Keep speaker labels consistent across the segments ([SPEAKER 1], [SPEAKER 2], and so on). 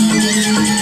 [SPEAKER 1] Thank you.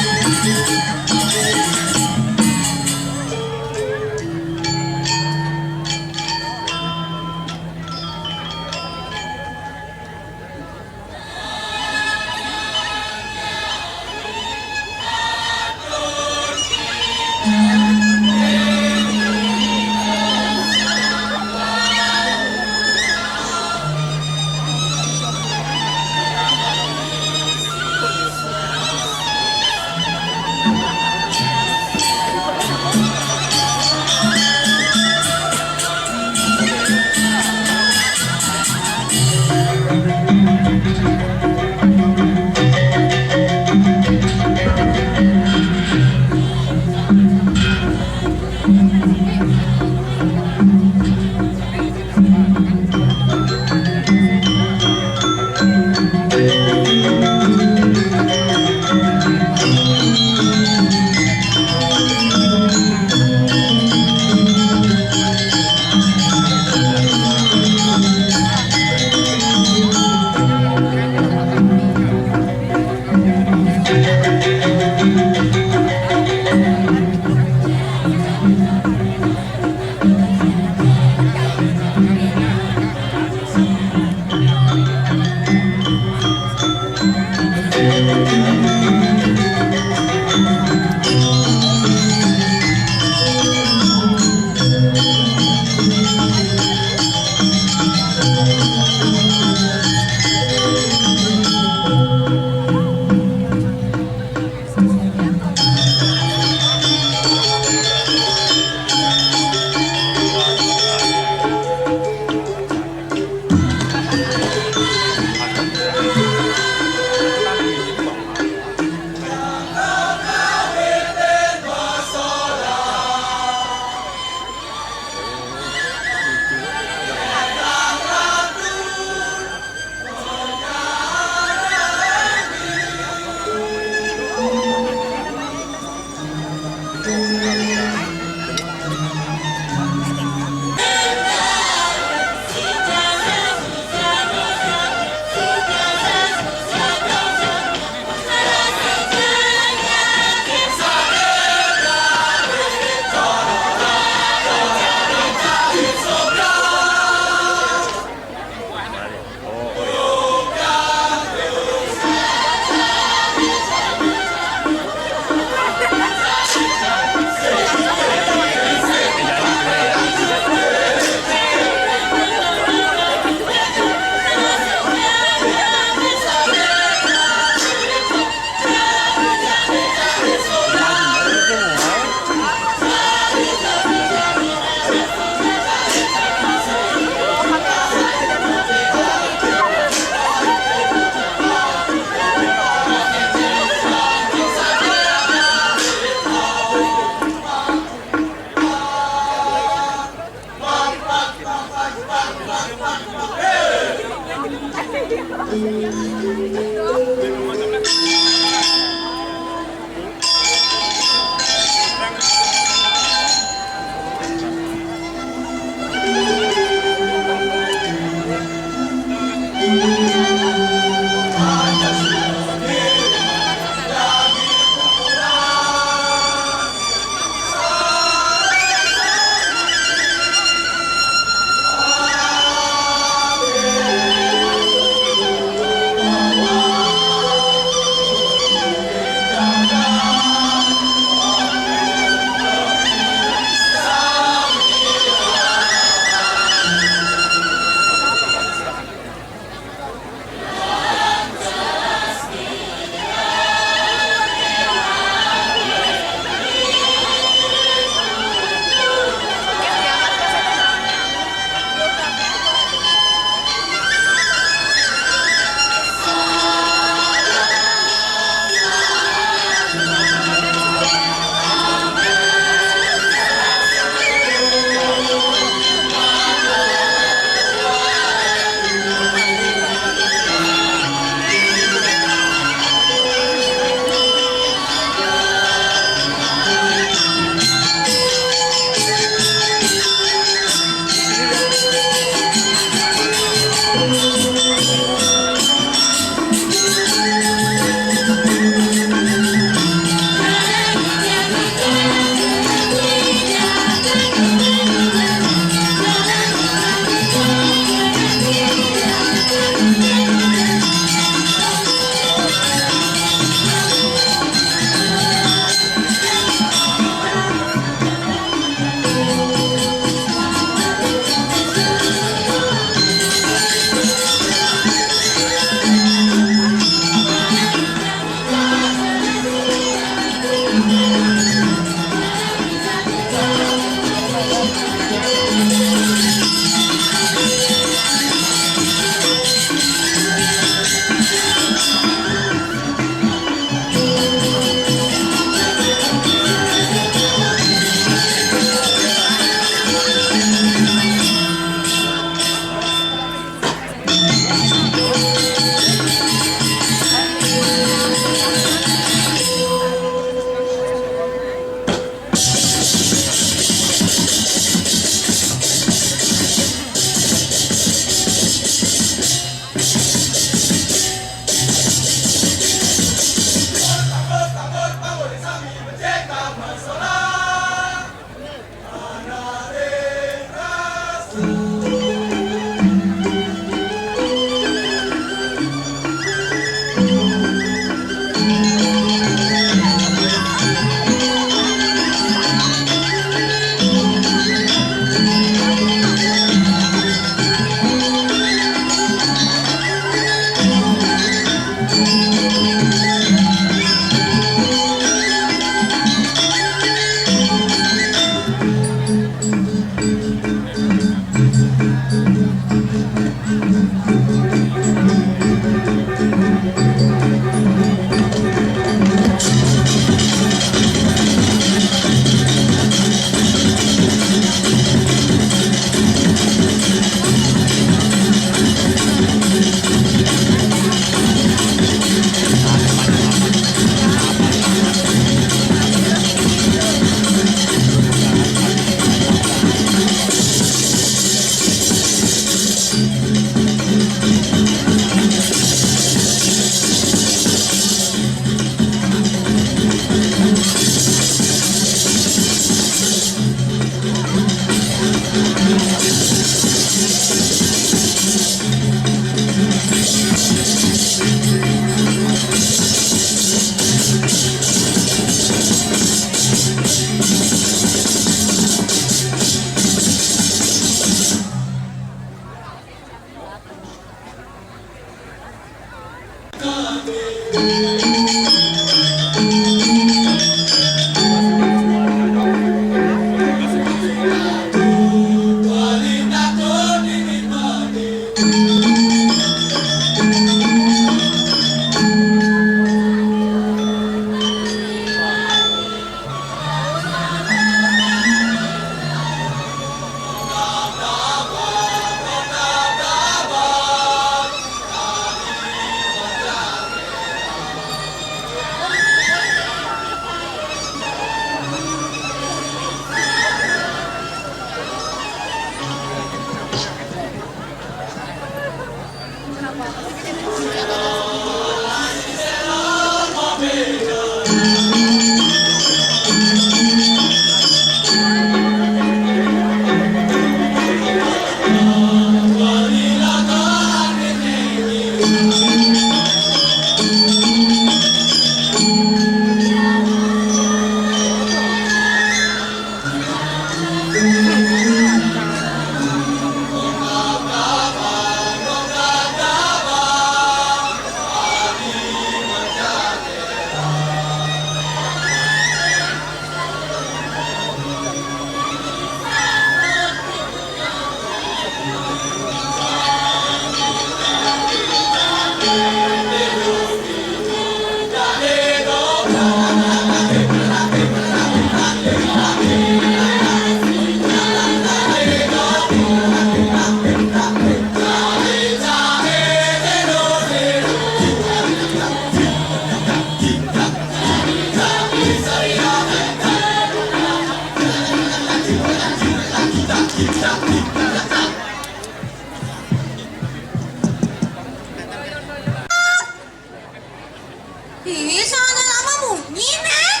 [SPEAKER 1] Ih, sana lama bunyi, Nek.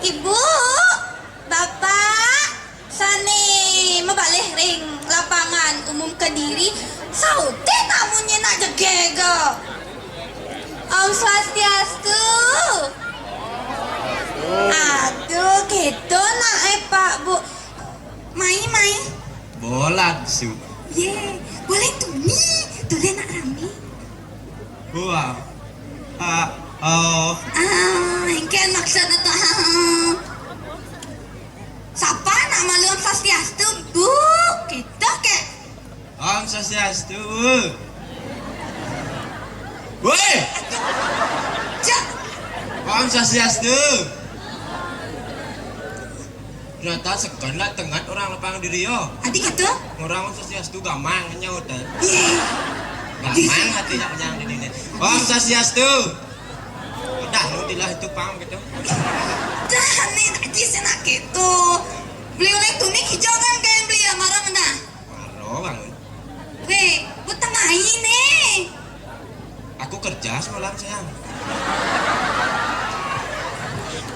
[SPEAKER 1] Ibu, Bapak, sane mebalik ring lapangan umum Kediri. Saute tamunya nak jegega. Om Swastiastu. Aduh, gitu nak Pak Bu. Mai.
[SPEAKER 2] Bolat su.
[SPEAKER 1] Ye, boleh tuh nak rame.
[SPEAKER 2] Wow.
[SPEAKER 1] Ingken maksudnya tuh. Siapa nama lu Om Swastiastu, Bu? Gitu ke?
[SPEAKER 2] Om Swastiastu. Woi.
[SPEAKER 1] Cak.
[SPEAKER 2] Om Swastiastu. Ternyata segan lah tengah orang lapangan diri yo.
[SPEAKER 1] Adik gitu?
[SPEAKER 2] Orang Om Swastiastu gamang nyaut.
[SPEAKER 1] Ye.
[SPEAKER 2] Gamang hati yang di sini. Om Swastiastu. Udah nutilah itu pang gitu.
[SPEAKER 1] Dah nih tadi senak gitu. Beli oleh tunik hijau kan kayak beli marah mana?
[SPEAKER 2] Maro bangun.
[SPEAKER 1] Weh, buat main nih.
[SPEAKER 2] Aku kerja semalam sayang.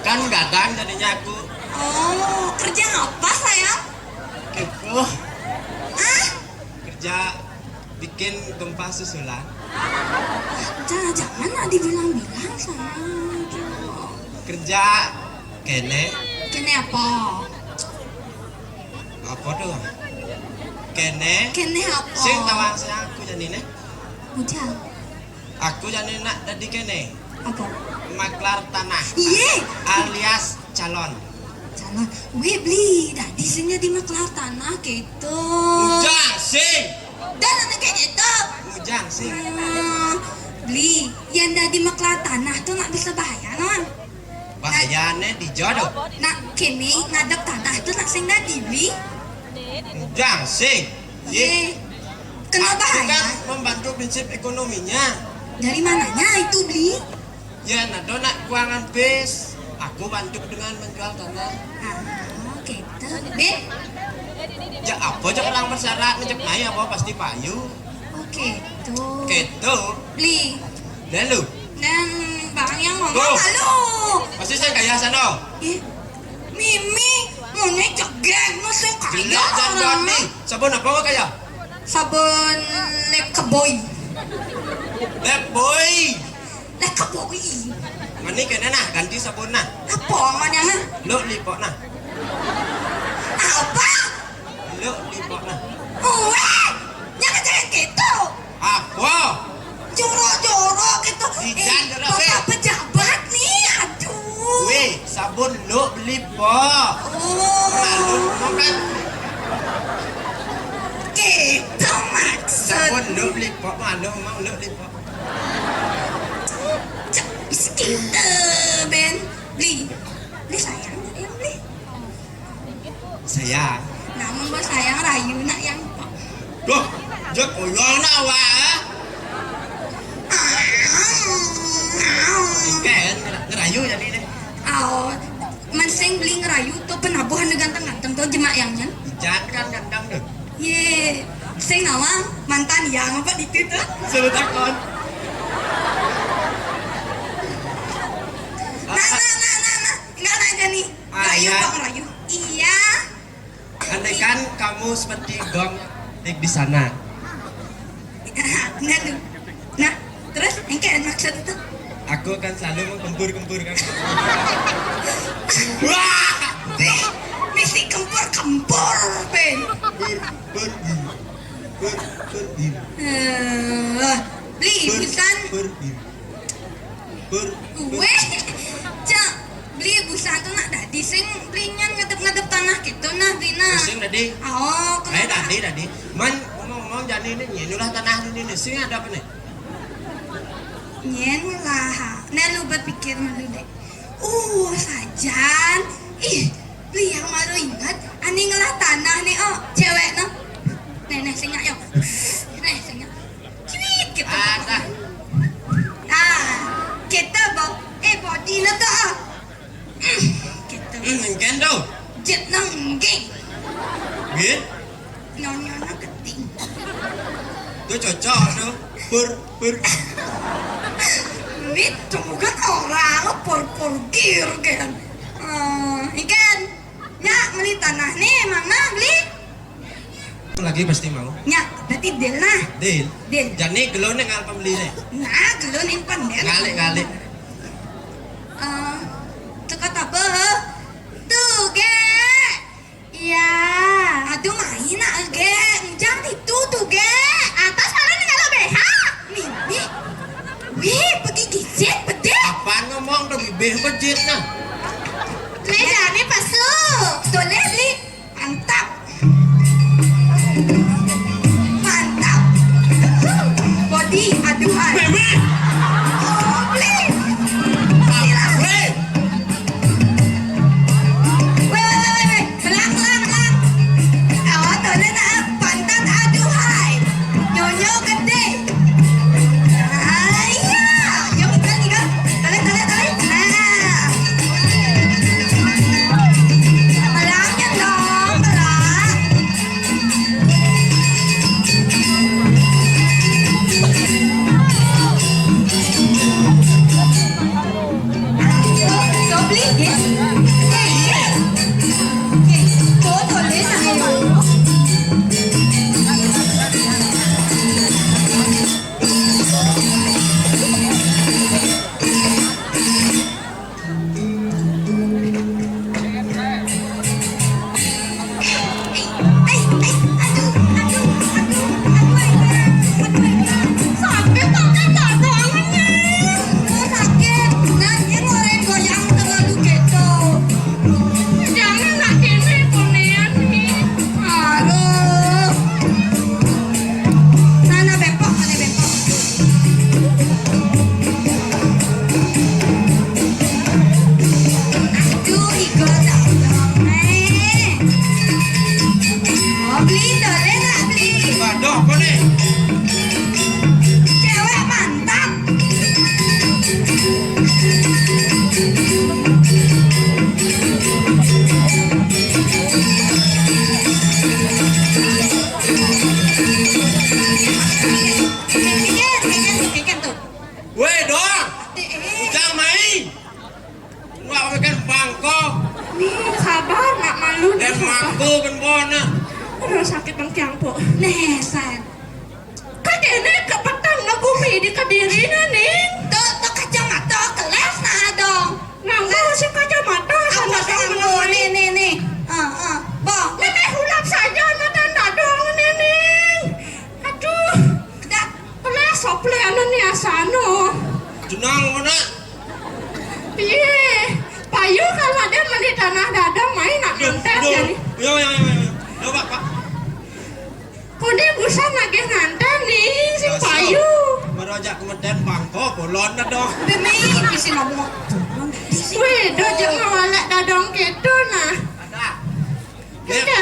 [SPEAKER 2] Kan gagang jadinya aku.
[SPEAKER 1] Oh, kerja apa sayang?
[SPEAKER 2] Kepo.
[SPEAKER 1] Ah?
[SPEAKER 2] Kerja bikin gempa susulan.
[SPEAKER 1] Jangan dibilang-bilang sayang.
[SPEAKER 2] Kerja kene
[SPEAKER 1] Kene apa?
[SPEAKER 2] apa tuh? Kene
[SPEAKER 1] Kene apa?
[SPEAKER 2] sing tawang sayang aku janine.
[SPEAKER 1] Ujang.
[SPEAKER 2] Aku janine nak dadi kene.
[SPEAKER 1] Apa?
[SPEAKER 2] Maklar tanah
[SPEAKER 1] Iye.
[SPEAKER 2] alias calon.
[SPEAKER 1] Jangan. Weh beli. Dah di sini di maklar tanah gitu.
[SPEAKER 2] Ujang sing.
[SPEAKER 1] Dan anak kayak gitu.
[SPEAKER 2] Ujang sing.
[SPEAKER 1] Beli. Yang dah di maklar tanah tuh nak bisa bahaya non.
[SPEAKER 2] Bahayane dijodoh.
[SPEAKER 1] Nak kini ngadep tanah tuh nak sing dah dibeli.
[SPEAKER 2] Ujang sing.
[SPEAKER 1] Ye. Kenapa
[SPEAKER 2] Aku kan
[SPEAKER 1] bahaya?
[SPEAKER 2] membantu prinsip ekonominya.
[SPEAKER 1] Dari mananya itu beli?
[SPEAKER 2] Ya nado nak keuangan bis. Aku bantu dengan menjual tanah.
[SPEAKER 1] Ah, gitu. Ben.
[SPEAKER 2] Ya apa aja orang bersyarat ngejek naik apa pasti payu.
[SPEAKER 1] Oke, tuh.
[SPEAKER 2] Gitu.
[SPEAKER 1] Beli.
[SPEAKER 2] Dan lu
[SPEAKER 1] Dan barang yang ngomong
[SPEAKER 2] Tuh.
[SPEAKER 1] halo.
[SPEAKER 2] pasti saya kaya sana.
[SPEAKER 1] Eh, Mimi, mau cegeng, mau saya kaya
[SPEAKER 2] Gila dan
[SPEAKER 1] orang.
[SPEAKER 2] nih. Sabun apa kau kaya?
[SPEAKER 1] Sabun lekeboy.
[SPEAKER 2] Boy.
[SPEAKER 1] Lekeboy.
[SPEAKER 2] Mani kena nah ganti sabun nah.
[SPEAKER 1] Apa namanya?
[SPEAKER 2] Lu lipok nah.
[SPEAKER 1] Apa?
[SPEAKER 2] Lu lipok nah.
[SPEAKER 1] Weh, jangan gitu.
[SPEAKER 2] Apa?
[SPEAKER 1] Jorok-jorok gitu.
[SPEAKER 2] Jangan jorok,
[SPEAKER 1] Bapak pejabat nih, aduh.
[SPEAKER 2] Weh, sabun lu lipok. Lalu
[SPEAKER 1] Oh,
[SPEAKER 2] makan
[SPEAKER 1] gitu
[SPEAKER 2] sabun
[SPEAKER 1] maksud.
[SPEAKER 2] lu lipok malu mau lu lipok.
[SPEAKER 1] Gitu, Ben. Beli sayang, yang beli.
[SPEAKER 2] Saya.
[SPEAKER 1] Namun bos sayang rayu nak yang pak.
[SPEAKER 2] Duh, jek uyol nak wah. Ikan ngerayu jadi deh.
[SPEAKER 1] Oh, menseng beli ngerayu tuh penabuhan ganteng-ganteng tuh jemak yangnya.
[SPEAKER 2] Ikan kan gandang deh.
[SPEAKER 1] Ye, seng nama mantan yang apa itu tuh?
[SPEAKER 2] Suruh takon.
[SPEAKER 1] Nah, nggak nanya nih. Ngerayu
[SPEAKER 2] Ayah.
[SPEAKER 1] kok ngerayu? Iya.
[SPEAKER 2] Andaikan kamu seperti gong di sana.
[SPEAKER 1] Nah, nah, terus yang kayak maksud itu?
[SPEAKER 2] Aku akan selalu menggempur-gempur kan. Wah!
[SPEAKER 1] Misi kempur-kempur, Ben.
[SPEAKER 2] Ber.
[SPEAKER 1] Beli busan. Gue, cak, beli busan tuh nak dadi sing belinya ngadep-ngadep tanah gitu nah, Bina.
[SPEAKER 2] Sing tadi.
[SPEAKER 1] Oh, kenapa?
[SPEAKER 2] Tadi. Man ngomong jadi ini nyenulah tanah ini sing ada apa nih?
[SPEAKER 1] Nyen lah, nah lu berpikir malu deh. Sajan, beli yang malu ingat, ani ngelah tanah nih, cewek no. Nenek singa yo, nenek singa, cewek gitu.
[SPEAKER 2] Ada.
[SPEAKER 1] Kita bawa, body na to, gitu.
[SPEAKER 2] Mungkin tuh.
[SPEAKER 1] Jet nang geng.
[SPEAKER 2] Gitu.
[SPEAKER 1] Nyonya keting.
[SPEAKER 2] Itu cocok tuh. Pur.
[SPEAKER 1] Wit, kan orang pur gir kan. Ikan. Nya beli tanah nih, Mama beli.
[SPEAKER 2] Lagi pasti mau.
[SPEAKER 1] Nya, berarti deal nah.
[SPEAKER 2] Deal.
[SPEAKER 1] Deal.
[SPEAKER 2] Jadi gelone ngal pembeli nih.
[SPEAKER 1] Nah, gelon impan deh.
[SPEAKER 2] Galik.
[SPEAKER 1] Cekot apa? Tuh, ge. Iya. Aduh, main ge. Jangan itu tuh, ge. Atas mana nih kalau BH? Nih. Wih, pergi gijit, pede.
[SPEAKER 2] Apaan ngomong tuh bibir pejit nah.
[SPEAKER 1] Mejanya pasuk. Tuh, Leslie. Mantap. Body, aduhan.
[SPEAKER 2] Meme.
[SPEAKER 1] Oh, please.
[SPEAKER 2] Weh.
[SPEAKER 1] Wait. Belang. Awak tolong nak pantat aduhai. Nyonya gede. Ayah. Yuk, ikan. Tarik. Nah. Belangnya dong, belang. Kau beli ya? Kau boleh nak? Sakit tak doangannya. Sakit. Nanti ngoreng goyang terlalu gitu. Jangan nak kini kuningan nih. Aduh. Mana bempok. Aduh, igo tak dong. Oh, beli dole nak beli.
[SPEAKER 2] Waduh, apa nih?
[SPEAKER 1] Cewek mantap. Ikan tuh.
[SPEAKER 2] Weh, dong. Jangan main. Nggak makan bangko.
[SPEAKER 1] Nih, sabar nak malu
[SPEAKER 2] Dan mangku kan bona.
[SPEAKER 1] Aduh, sakit bang kiampo. Nesan. Kadene kepetang ngagumi di Kediri na ning. Tuh kacamata kelas na dong. Nganggo si kacamata sana dong nih. Boh, nene hulap saja na tanda dong nening. Aduh. Dak kelas sopleana nih asano.
[SPEAKER 2] Jenang mana?
[SPEAKER 1] Piye? Payu kalau ada meni tanah dadang main nak nganter jadi.
[SPEAKER 2] Yo. Yo, Pak.
[SPEAKER 1] Kode busa nagih nganter nih si
[SPEAKER 2] Dasar.
[SPEAKER 1] Payu.
[SPEAKER 2] Baru aja kemudian bangko bolon dah dong.
[SPEAKER 1] Demi isi ngomong. Wih, dojek ngawalek dadang gitu nah.
[SPEAKER 2] Ada.
[SPEAKER 1] Kan?
[SPEAKER 2] Ya,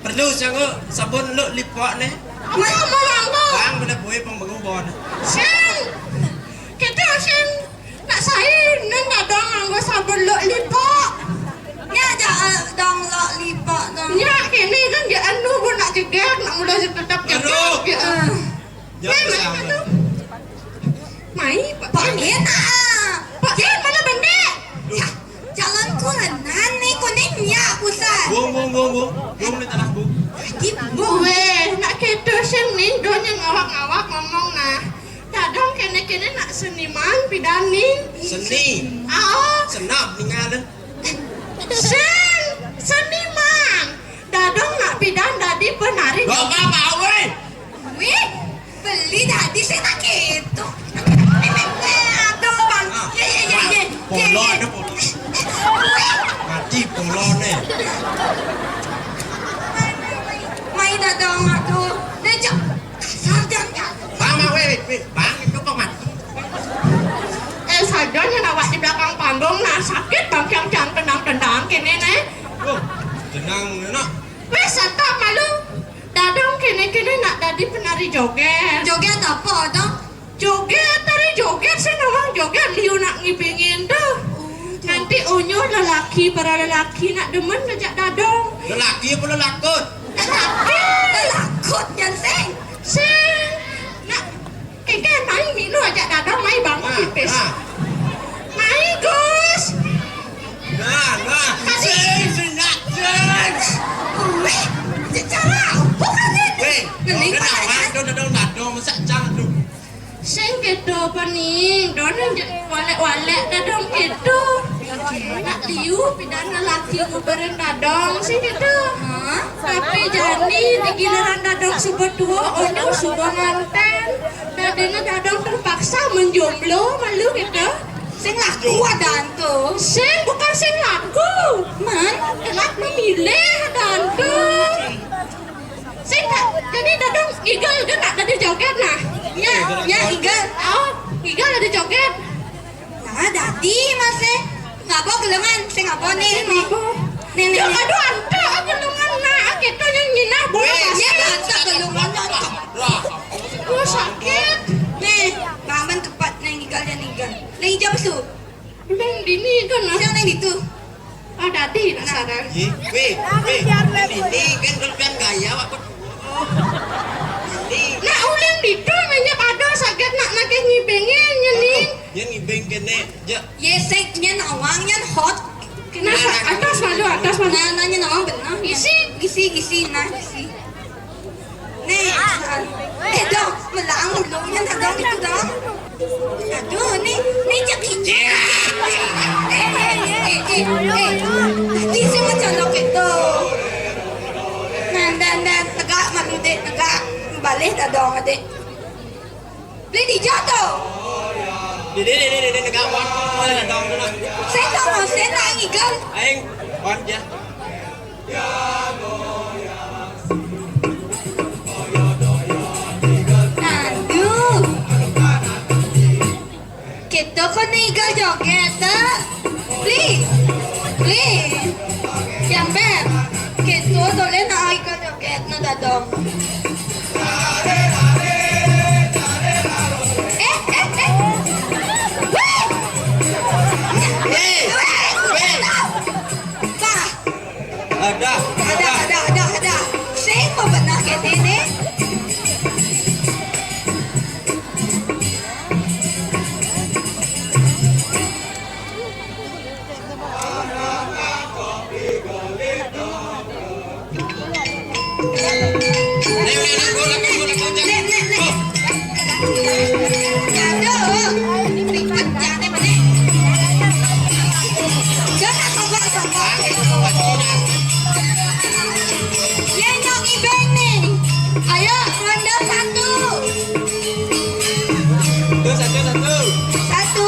[SPEAKER 2] perlu sangu sabun lu lipok nih.
[SPEAKER 1] Apa malanggo?
[SPEAKER 2] Bang bener boy pembangun bon.
[SPEAKER 1] Sen. Kita sen nak sain nang dadang nganggo sabun lok lipok. Nya aja dong lok lipok dong. Nya kini kan dia anu pun nak cegek nak mulai tetap
[SPEAKER 2] Aduh.
[SPEAKER 1] cegek.
[SPEAKER 2] Jangan sama.
[SPEAKER 1] Mai, Pak Nin Pak Nin mana bende? Jalan kurenan nih kuningnya pusat.
[SPEAKER 2] Bung ni tanah bung.
[SPEAKER 1] Weh, nak gitu seni donya ngawak-ngawak ngomong nah. Dadang kene-kene nak seniman pidani.
[SPEAKER 2] Seni. Senap ningalan.
[SPEAKER 1] Seniman. Dadang nak pidan dadi penari.
[SPEAKER 2] Gak apa-apa weh.
[SPEAKER 1] Wih, beli dadi saya tak gitu. Aduh bang. Ye.
[SPEAKER 2] Polo ada polo. Mati polo nih.
[SPEAKER 1] Mai dadang aduh. Dejo. Sarjana.
[SPEAKER 2] Bang weh. Bang itu paman.
[SPEAKER 1] Sarjana nawak di belakang panggung nah sakit bang yang tendang kene nih.
[SPEAKER 2] Oh, tenang nak.
[SPEAKER 1] Wes tak malu. Dadang kene nak dadi penari joget. Joget apa dong? Joget, tari joget sih nawang joget liu nak ngibingin tuh. Nanti unyu para lelaki nak demen ngajak dadang.
[SPEAKER 2] Lelaki apa lelakut?
[SPEAKER 1] Lelaki. Ning
[SPEAKER 2] Kenapa?
[SPEAKER 1] pala
[SPEAKER 2] Dadong masak jangan tuh.
[SPEAKER 1] sing gitu paning dono walek-walek dadong gitu nak liu pidana laki ngubarin dadong sing gitu tapi jadi di giliran dadong subuh tua ono subuh nganten dadena dadong terpaksa menjomblo malu gitu sing laku adanto sing bukan sing laku man elak memilih adanto sing jadi dadong igal genak tadi joget nah ya igal igal ada joget nah dadi mas ngapa gelengan sing ngapa nih nih aduh anta gelengan nah kita nyanyi nah bola ya anta gelengan gua sakit nih bangun tepat neng igal dan igal neng jam su neng dini kan nah neng itu dadi nasaran
[SPEAKER 2] Weh, ini kan kelebihan gaya aku.
[SPEAKER 1] Nah ulang itu minyak ada sakit nak nakeh ngibengin nyening.
[SPEAKER 2] Yang ngibeng kene, ya.
[SPEAKER 1] Yeseknya nawangnya hot. Kenapa? Atas malu. Nah nanya nawang benar. Gisi nah gisi. Nih, dong melang mulungnya dong itu dong. Aduh nih cekik. Gisi macam lo gitu. Nah tegak malu dek tegak. Balik dah dong adik. Beli di jatuh.
[SPEAKER 2] Dede negak wan mana dong na.
[SPEAKER 1] Saya tak mau saya nak ikan.
[SPEAKER 2] Aing wan ya.
[SPEAKER 1] Aduh. Kita kau ni ikan joget tak? Beli. Yang ber. Kita boleh nak ikan joget na dah dong. Ada. Saya mau benar ke sini. Ayo, ronda satu. Satu.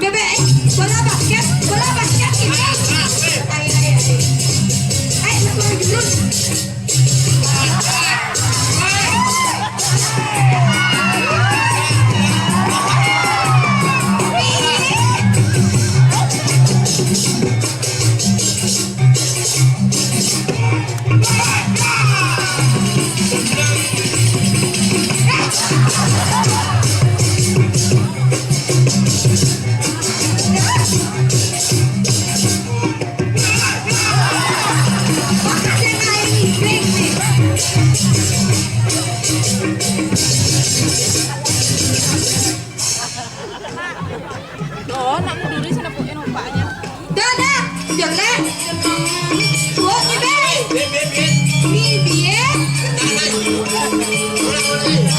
[SPEAKER 1] Bebek, bola basket ini. Ayo, dulu.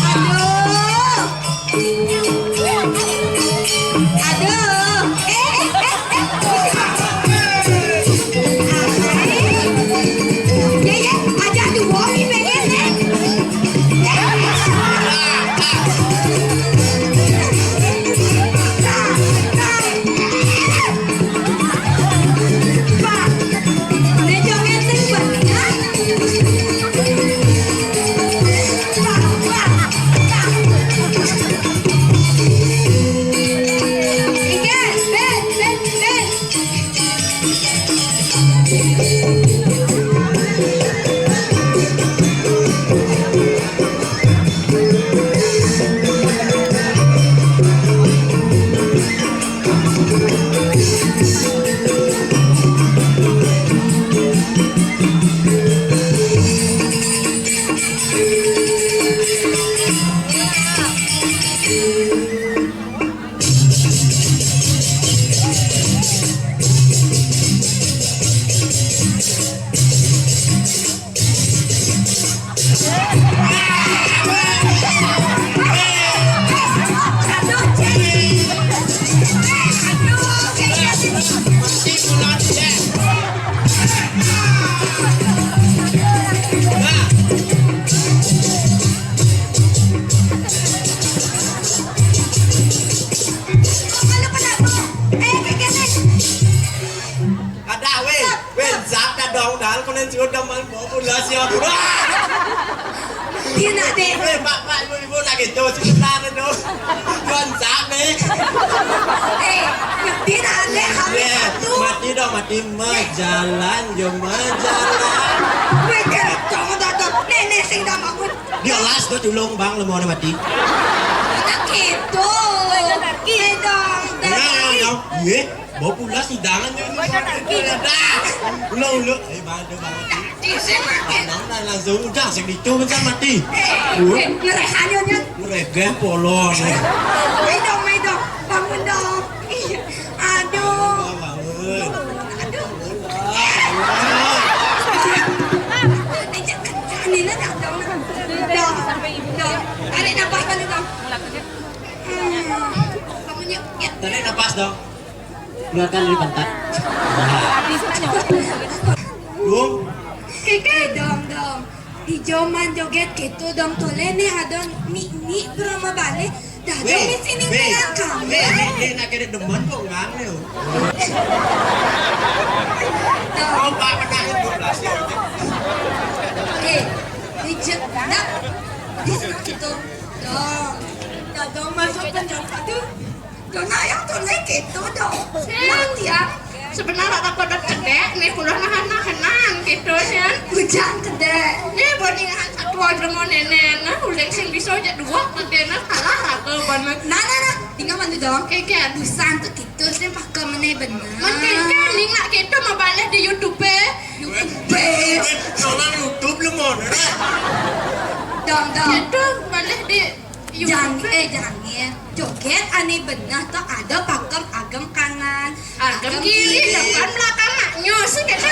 [SPEAKER 1] Aduh.
[SPEAKER 2] sudah main populasi.
[SPEAKER 1] Dia nak dek.
[SPEAKER 2] Pak, ibu nak gitu sebentar itu. Konsak nih.
[SPEAKER 1] Dia nak dek hamil tu.
[SPEAKER 2] Mati dong, mati majalan, jom majalan.
[SPEAKER 1] Mereka jangan datang. Nenek sing dah bangun.
[SPEAKER 2] Dia las tu tulung bang lemon mati.
[SPEAKER 1] Tak gitu. Gedong.
[SPEAKER 2] Nah, ye, populasi dangan je. Dah. Ulang. Bang.
[SPEAKER 1] Di sini.
[SPEAKER 2] Nang langsung udah sing itu macam mati.
[SPEAKER 1] Ngerehannya nya.
[SPEAKER 2] Reggae polo nih.
[SPEAKER 1] Maidong. Bangun dong. Aduh. Ini nak dong. Dong. Ada nafas kan dong. Bangun yuk.
[SPEAKER 2] Tarik nafas dong. Keluarkan dari pantat. Dong.
[SPEAKER 1] Keke dong. Di zaman joget gitu dong tole nih ada mi berapa balik. Dah dong di sini dengan kamu.
[SPEAKER 2] Ini nak kira demen kok ngang nih. Oh, Pak pernah populasi.
[SPEAKER 1] Di nak di sana gitu. Dong masuk penjara tuh. Dong ayam tole gitu dong. Latihan.
[SPEAKER 3] Sebenarnya aku udah cedek nih kulah nahan gitu sih.
[SPEAKER 1] Hujan kedek.
[SPEAKER 3] Nih bandingan satu aja mau nenek nah udah sing bisa aja dua padahal kalah aku banget.
[SPEAKER 1] Nah. Tinggal mantu dong.
[SPEAKER 3] Kayak
[SPEAKER 1] Busan tuh gitu sih pakai meneh bener.
[SPEAKER 3] mending nih nak gitu mau balik di YouTube.
[SPEAKER 2] Nonton YouTube lu mau.
[SPEAKER 1] Dong.
[SPEAKER 3] Itu balik di YouTube.
[SPEAKER 1] Jangan joget aneh bener tuh ada pakem agam kanan
[SPEAKER 3] Agam kiri depan belakang maknya sih gitu.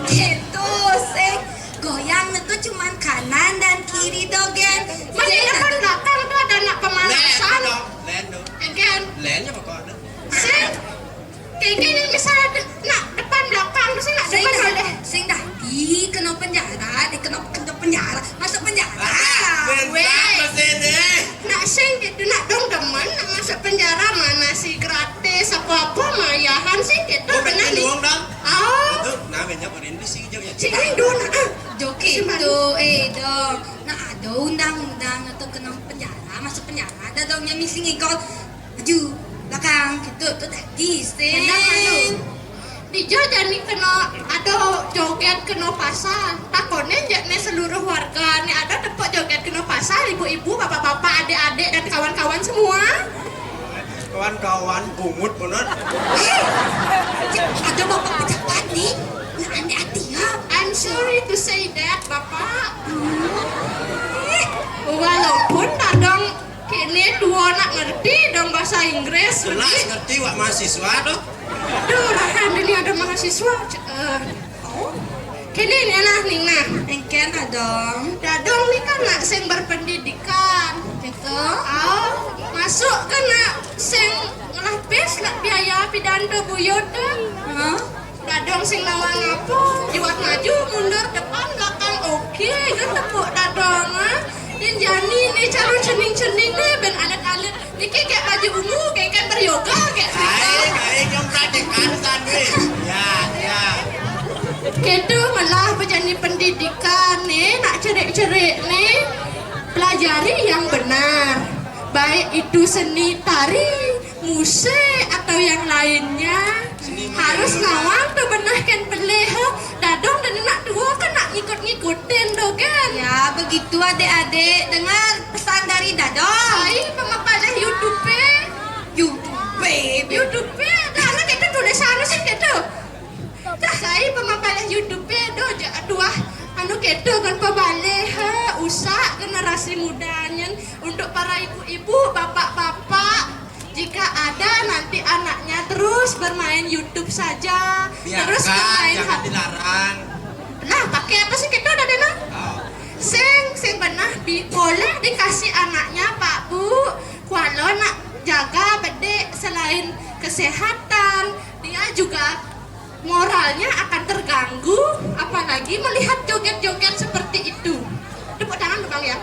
[SPEAKER 1] Gitu sih goyang itu cuman kanan dan kiri dogen
[SPEAKER 3] Mending depan belakang tuh ada anak pemanasan.
[SPEAKER 2] Len dong.
[SPEAKER 3] Again.
[SPEAKER 2] Lennya pokoknya.
[SPEAKER 3] Sih. Kayak gini misalnya nak depan belakang sih nak depan boleh.
[SPEAKER 1] sing dah di kena penjara masuk penjara
[SPEAKER 2] Bentar kesini.
[SPEAKER 3] Nak sing gitu nak dong demen nak masuk penjara mana sih gratis apa mayahan sih gitu
[SPEAKER 2] Oh,
[SPEAKER 3] benar nih.
[SPEAKER 2] doang dong.
[SPEAKER 3] Oh,
[SPEAKER 2] Itu namanya ini sih jauh
[SPEAKER 3] sing Indo nak.
[SPEAKER 1] joki itu dong nah ada undang-undang itu kena penjara masuk penjara ada dongnya missing ikut maju belakang gitu tuh tadi sih
[SPEAKER 3] Benar malu. Di Jogja nih kena ada joget kena pasar. Takutnya jaknya seluruh warga nih ada tepuk joget kena pasar, ibu-ibu, bapak-bapak, adik-adik dan kawan-kawan semua.
[SPEAKER 2] Kawan-kawan pungut bener.
[SPEAKER 1] ada bapak pejabat nih nah anda hati ya
[SPEAKER 3] I'm sorry to say that, bapak. Walaupun dong kini dua nak ngerti dong bahasa Inggris.
[SPEAKER 2] Jelas ngerti wak mahasiswa tuh.
[SPEAKER 3] Aduh, rahan ini ada mahasiswa. Kini ini lah nih nah.
[SPEAKER 1] engken dong
[SPEAKER 3] Dadong nih kan nak sing berpendidikan.
[SPEAKER 1] gitu
[SPEAKER 3] Oh, masuk kan nak sing ngelapis nak biaya pidando buyut tuh. Dadong sing nawang ngapo, juat maju, mundur, depan, belakang, oke, kan tepuk dadong Din jani nih calon cening-cening nih ben alit-alit. Niki kayak baju ungu, kayak kan beryoga, kayak
[SPEAKER 2] Kayak yang praktekan tadi. Ya.
[SPEAKER 3] gitu malah penjani pendidikan nih, nak cerik-cerik nih, pelajari yang benar. Baik itu seni tari, musik atau yang lainnya. Harus ngawang tuh benahkan peleha. Dadong dan anak dua kan nak ngikut-ngikutin tuh kan.
[SPEAKER 1] ya begitu adik-adik dengar pesan dari Dadong
[SPEAKER 3] Saya pemapalah YouTube. YouTube ada anak kita tulisan sih gitu. Saya pemapalah YouTube dua anu gitu kan pabaleha usah generasi mudanya untuk para ibu-ibu, bapak-bapak. Jika ada nanti anaknya terus bermain YouTube saja, terus bermain
[SPEAKER 2] Jangan dilarang.
[SPEAKER 3] Nah, pakai apa sih kita udah dena? Sing benar boleh dikasih anaknya Pak Bu. Kalau nak jaga bedek selain kesehatan, dia juga moralnya akan terganggu, apalagi melihat joget-joget seperti itu. Tepuk tangan tuh Bang ya.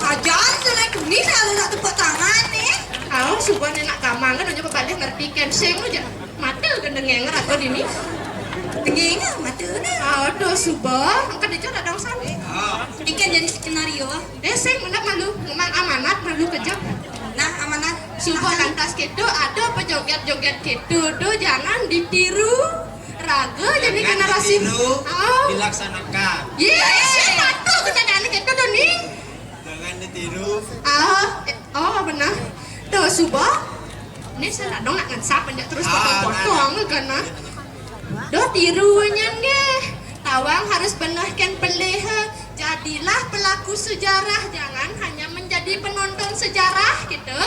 [SPEAKER 1] ajar selai kuning kalau nak tepuk tangan nih
[SPEAKER 3] Kalau subuhan enak kamang kan udah balik ngerti kan sing aja. Mati gendeng ngenger atau dini.
[SPEAKER 1] Tengeng mata na.
[SPEAKER 3] Aduh, subah, angkat dia ada dong sana.
[SPEAKER 1] Ikan jadi skenario.
[SPEAKER 3] Sing menak malu, memang amanat malu kejam.
[SPEAKER 1] Nah, amanat.
[SPEAKER 3] Subah lantas gitu, ada pejoget-joget gitu, tuh jangan ditiru. Raga jadi generasi. Oh,
[SPEAKER 2] dilaksanakan.
[SPEAKER 3] yes, patuh kejadian gitu tuh nih.
[SPEAKER 2] Jangan ditiru.
[SPEAKER 3] Oh benar. Tuh subah. Ini saya dong nak ngensap aja terus potong-potong karena. Doh tirunya nih. Tawang harus benarkan peleha. Jadilah pelaku sejarah, jangan hanya menjadi penonton sejarah gitu.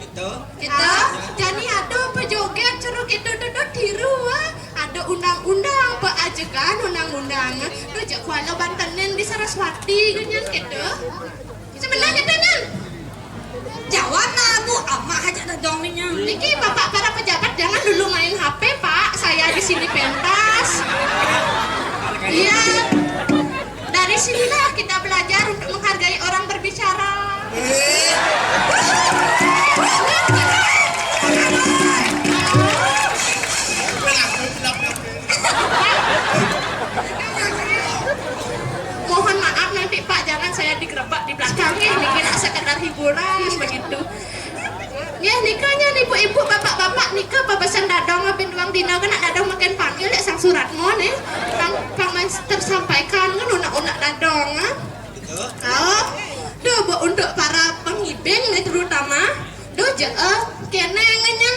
[SPEAKER 2] Itu.
[SPEAKER 3] Kita jadi ada pejoget curug itu tuh tiru ada undang-undang peajegan undang-undang tuh jak kuala Bantenin di Saraswati ganyan gitu. Sebenarnya gitu nyan.
[SPEAKER 1] Jawab na Bu, ama aja ada dong nya.
[SPEAKER 3] Niki bapak para pejabat jangan dulu main HP Pak, saya di sini pentas. Iya. Dari sinilah kita belajar untuk menghargai orang berbicara. Mohon maaf nanti Pak, jangan saya digerebek di belakang ya, ini kira sekedar hiburan begitu. Ya nikahnya nih ibu-ibu, bapak-bapak nikah babasan dadong ngabin duang dina kan dadong makin panggil ya sang surat mo nih. Kang tersampaikan kan unak-unak dadong. Oh, do untuk para pengibing nih terutama, do kene ngenyen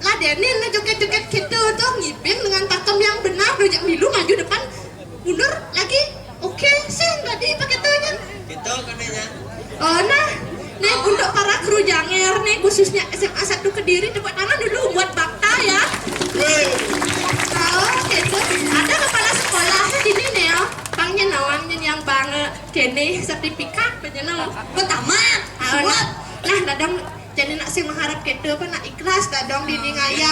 [SPEAKER 3] ladenin joget-joget gitu tuh ngibing dengan pakem yang benar, do milu maju depan mundur lagi. Oke, sih tadi pakai tuhnya.
[SPEAKER 2] Itu katanya.
[SPEAKER 3] Oh nah, nih untuk para kru janger nih khususnya SMA 1 Kediri tepuk tangan dulu buat Bakta ya. Oh gitu. Ada kepala sekolahnya di sini ya. Bangnya nawangnya yang banget kene sertifikat penyenang.
[SPEAKER 1] Pertama,
[SPEAKER 3] Nah, nah dadang jadi nak sih mengharap gitu apa nak ikhlas dadang di ngayah.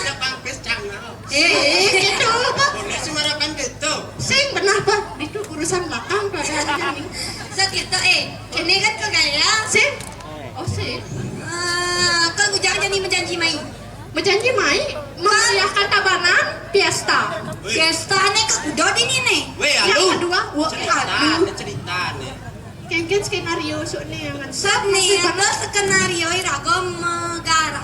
[SPEAKER 2] Ada pangpes canggah.
[SPEAKER 3] Gitu apa?
[SPEAKER 2] Boleh semarakan gitu.
[SPEAKER 3] Sing benar Pak, itu urusan belakang pada ini.
[SPEAKER 1] segitu kene kan kegaya.
[SPEAKER 3] Sing. Oh sing.
[SPEAKER 1] Kan ujang jadi menjanji mai.
[SPEAKER 3] Berjanji Mai memeriahkan tabanan Fiesta.
[SPEAKER 1] Fiesta nih ke udah ini nih.
[SPEAKER 2] Weh,
[SPEAKER 3] Yang kedua,
[SPEAKER 2] cerita nih.
[SPEAKER 3] Kengken skenario soalnya yang kan.
[SPEAKER 1] Sab nih ada skenario ragam
[SPEAKER 3] Megarapan.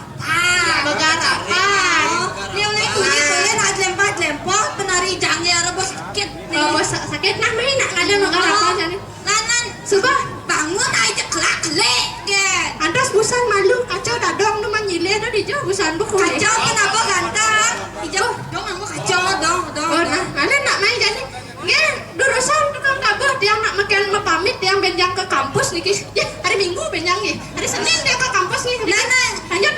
[SPEAKER 1] Nih oleh kulit kalian ada lempar penari jangan rebus sakit nih.
[SPEAKER 3] Oh, sakit nah main nak ada megarapan jadi.
[SPEAKER 1] Nanan
[SPEAKER 3] Subah,
[SPEAKER 1] bangun aja kelak-kelek kan.
[SPEAKER 3] antas busan malu kacau dadong nu manyile dah di jauh busan buku.
[SPEAKER 1] Kacau kenapa ganteng? Hijau dong aku kacau dong.
[SPEAKER 3] Oh, nah, ada nak main jadi. Nggak, durusan tukang kabur dia nak makan pamit dia benjang ke kampus nih kis. Ya, hari Minggu benjang nih. Hari Senin dia ke kampus nih.
[SPEAKER 1] Nanan
[SPEAKER 3] Lanjut.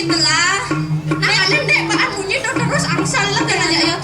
[SPEAKER 3] Telah. Nah kalian dek, Pak Munyi terus angsal lah kan aja ya.